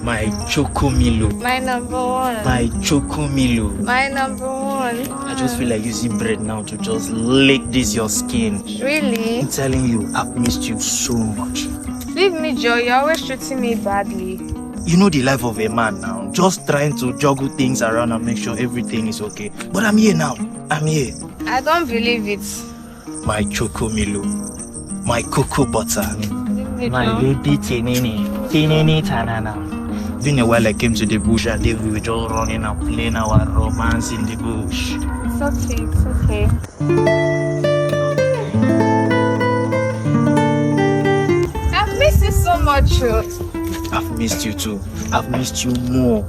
My chocomilo. My number one. My chocomilo. My number one. I just feel like using bread now to just lick this your skin. Really? I'm telling you, I've missed you so much. Leave me, Joe. You're always treating me badly. You know the life of a man now. Just trying to juggle things around and make sure everything is okay. But I'm here now. I'm here. I don't believe it. My chocomilo. My cocoa butter. My baby tinini tanana. Been a while I came to the bush and we were just running and playing our romance in the bush. It's okay, it's okay. I've missed you so much. I've missed you too. I've missed you more.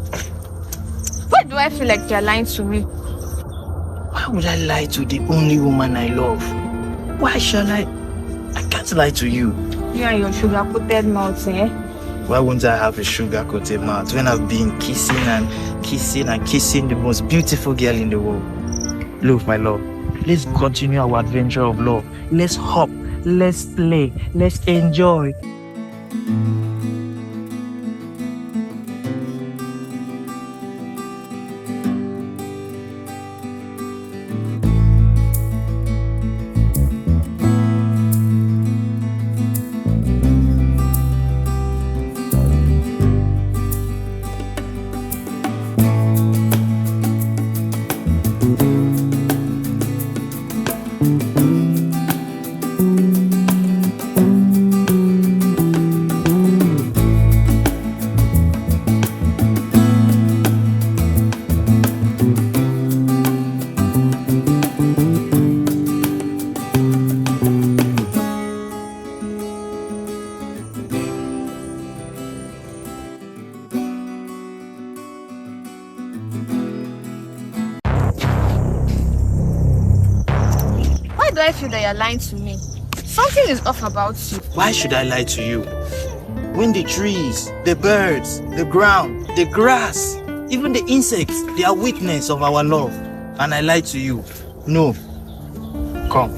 Why do I feel like you're lying to me? Why would I lie to the only woman I love? Why shall I? I can't lie to you. You and your sugar-coated mouth, eh? Why won't I have a sugar-coated mouth when I've been kissing and kissing and kissing the most beautiful girl in the world? Look, my love, let's continue our adventure of love. Let's hop, let's play, let's enjoy. Why do I feel that you're lying to me? Something is off about you. Why should I lie to you? When the trees, the birds, the ground, the grass, even the insects, they are witness of our love. And I lie to you. No. Come.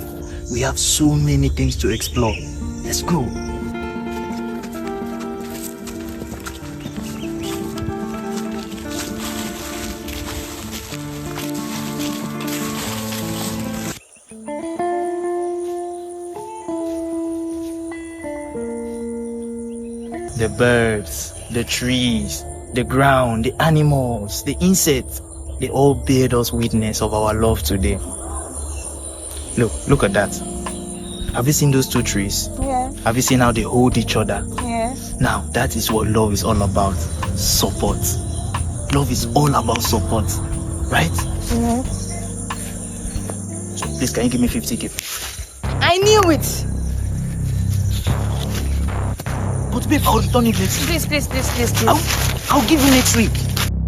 We have so many things to explore. Let's go. The birds, the trees, the ground, the animals, the insects, they all bear us witness of our love today. Look at that. Have you seen those two trees? Yes. Have you seen how they hold each other? Yes. Now, that is what love is all about. Support. Love is all about support. Right? Yes. So please, can you give me 50k? I knew it. But babe, I'll return it next week. Please. I'll give you next week.